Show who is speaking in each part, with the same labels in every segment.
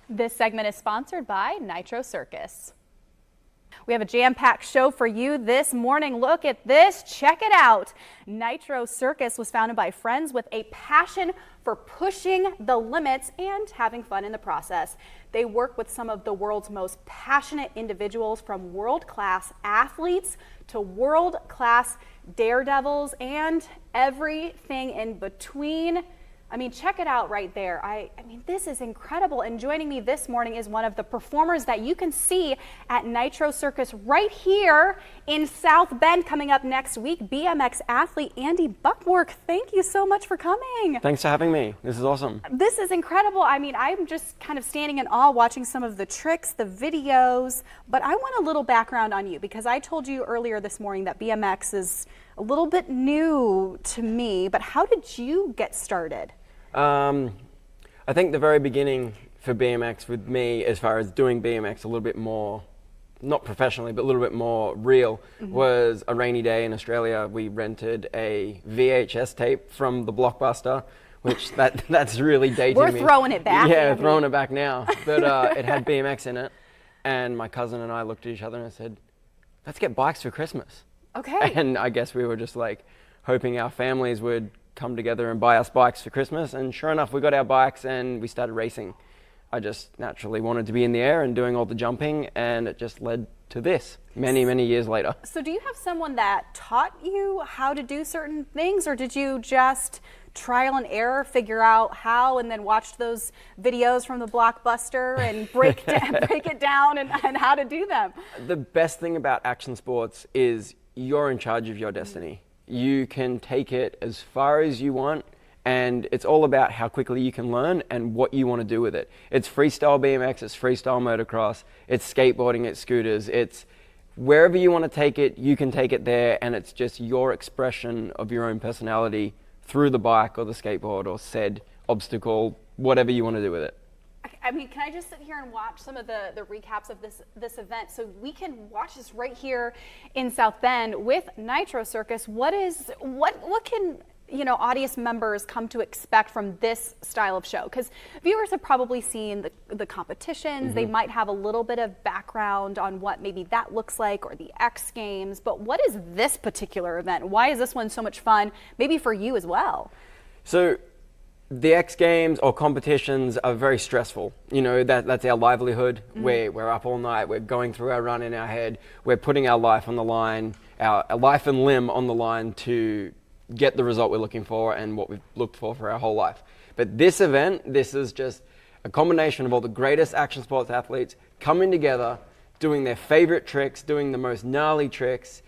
Speaker 1: This segment is sponsored by Nitro Circus. We have a jam-packed show for you this morning. Look at this. Check it out. Nitro Circus was founded by friends with a passion for pushing the limits and having fun in the process. They work with some of the world's most passionate individuals, from world-class athletes to world-class daredevils and everything in between. I mean, check it out right there. I mean, this is incredible. And joining me this morning is one of the performers that you can see at Nitro Circus right here in South Bend coming up next week, BMX athlete Andy Buckworth. Thank you so much for coming.
Speaker 2: Thanks for having me. This is awesome.
Speaker 1: This is incredible. I mean, I'm just kind of standing in awe watching some of the tricks, the videos, but I want a little background on you because I told you earlier this morning that BMX is a little bit new to me, but how did you get started?
Speaker 2: I think the very beginning for BMX with me, as far as doing BMX a little bit more, not professionally, but a little bit more real, was a rainy day in Australia. We rented a VHS tape from the Blockbuster, which that's really dating me.
Speaker 1: We're throwing it back.
Speaker 2: Yeah, throwing it back now. But it had BMX in it, and my cousin and I looked at each other and said, let's get bikes for Christmas.
Speaker 1: Okay.
Speaker 2: And I guess we were just like hoping our families would come together and buy us bikes for Christmas, and sure enough, we got our bikes and we started racing. I just naturally wanted to be in the air and doing all the jumping, and it just led to this many years later.
Speaker 1: So do you have someone that taught you how to do certain things, or did you just trial and error, figure out how, and then watch those videos from the Blockbuster and break it down and how to do them?
Speaker 2: The best thing about action sports is you're in charge of your destiny. You can take it as far as you want, and it's all about how quickly you can learn and what you want to do with it. It's freestyle BMX, it's freestyle motocross, it's skateboarding, it's scooters, it's wherever you want to take it, you can take it there, and it's just your expression of your own personality through the bike or the skateboard or said obstacle, whatever you want to do with it.
Speaker 1: I mean, can I just sit here and watch some of the recaps of this event so we can watch this right here in South Bend with Nitro Circus? What can audience members come to expect from this style of show? Because viewers have probably seen the competitions. They might have a little bit of background on what maybe that looks like, or the X Games. But what is this particular event? Why is this one so much fun? Maybe for you as well.
Speaker 2: So the X Games or competitions are very stressful. You know, that's our livelihood. We're up all night, we're going through our run in our head, we're putting our life on the line, our life and limb on the line to get the result we're looking for and what we've looked for our whole life. But this event, this is just a combination of all the greatest action sports athletes coming together, doing their favorite tricks, doing the most gnarly tricks,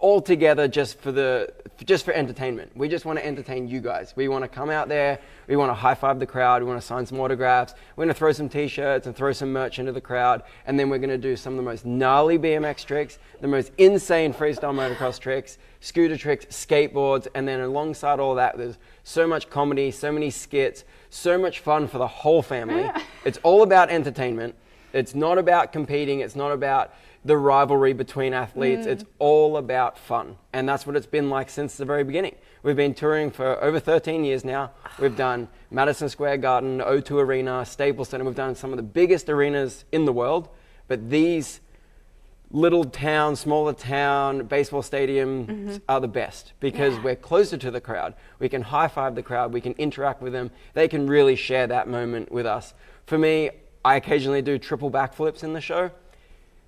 Speaker 2: all together just for entertainment. We just want to entertain you guys. We want to come out there, we want to high five the crowd, we want to sign some autographs, we're going to throw some t-shirts and throw some merch into the crowd, and then we're going to do some of the most gnarly BMX tricks, the most insane freestyle motocross tricks, scooter tricks, skateboards, and then alongside all that, there's so much comedy, so many skits, so much fun for the whole family. It's all about entertainment. It's not about competing, it's not about the rivalry between athletes. It's all about fun. And that's what it's been like since the very beginning. We've been touring for over 13 years now. We've done Madison Square Garden, O2 Arena, Staples Center. We've done some of the biggest arenas in the world. But these little town, smaller town, baseball stadiums are the best because we're closer to the crowd. We can high five the crowd. We can interact with them. They can really share that moment with us. For me, I occasionally do triple backflips in the show.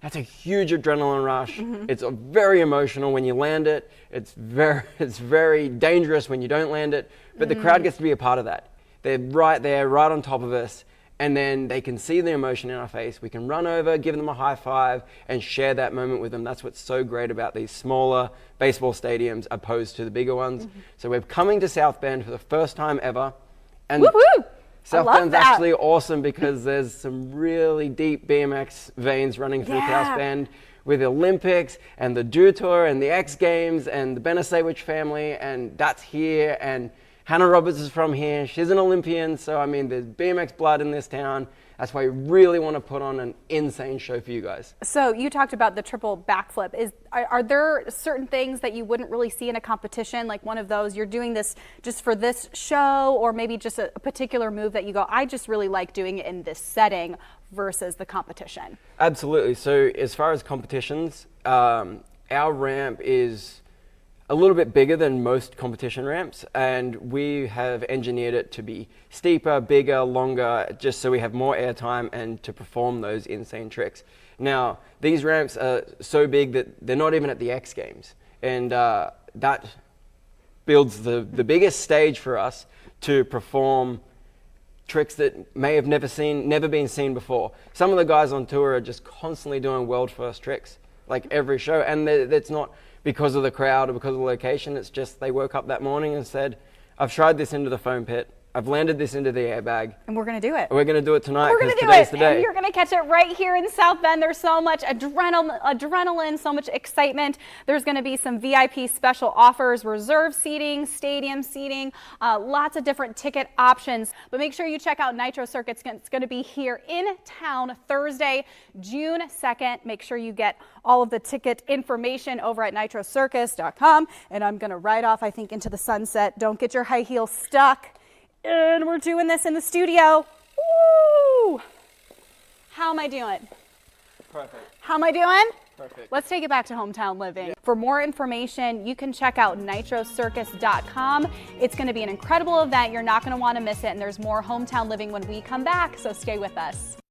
Speaker 2: That's a huge adrenaline rush. It's very emotional when you land it. It's very dangerous when you don't land it. But the crowd gets to be a part of that. They're right there, right on top of us, and then they can see the emotion in our face. We can run over, give them a high five, and share that moment with them. That's what's so great about these smaller baseball stadiums opposed to the bigger ones. So we're coming to South Bend for the first time ever. And
Speaker 1: woo-hoo!
Speaker 2: South Bend's actually awesome because there's some really deep BMX veins running through South Bend with the Olympics and the Dew Tour and the X Games and the Benesewich family, and that's here. And Hannah Roberts is from here. She's an Olympian, so I mean, there's BMX blood in this town. That's why we really want to put on an insane show for you guys.
Speaker 1: So you talked about the triple backflip. Are there certain things that you wouldn't really see in a competition, like one of those, you're doing this just for this show, or maybe just a particular move that you go, I just really like doing it in this setting versus the competition?
Speaker 2: Absolutely. So as far as competitions, our ramp is a little bit bigger than most competition ramps, and we have engineered it to be steeper, bigger, longer, just so we have more airtime and to perform those insane tricks. Now, these ramps are so big that they're not even at the X Games, and that builds the biggest stage for us to perform tricks that may have never been seen before. Some of the guys on tour are just constantly doing world first tricks, like every show, and that's not because of the crowd or because of the location. It's just they woke up that morning and said, I've tried this into the foam pit, I've landed this into the airbag,
Speaker 1: and we're going to do it.
Speaker 2: We're going to do it tonight.
Speaker 1: We're going to do it, and you're going to catch it right here in South Bend. There's so much adrenaline, so much excitement. There's going to be some VIP special offers, reserve seating, stadium seating, lots of different ticket options. But make sure you check out Nitro Circus. It's going to be here in town Thursday, June 2nd. Make sure you get all of the ticket information over at nitrocircus.com. And I'm going to ride off, I think, into the sunset. Don't get your high heels stuck. And we're doing this in the studio. Woo! How am I doing?
Speaker 2: Perfect.
Speaker 1: How am I doing?
Speaker 2: Perfect.
Speaker 1: Let's take it back to hometown living. Yeah. For more information, you can check out nitrocircus.com. It's going to be an incredible event. You're not going to want to miss it. And there's more hometown living when we come back, so stay with us.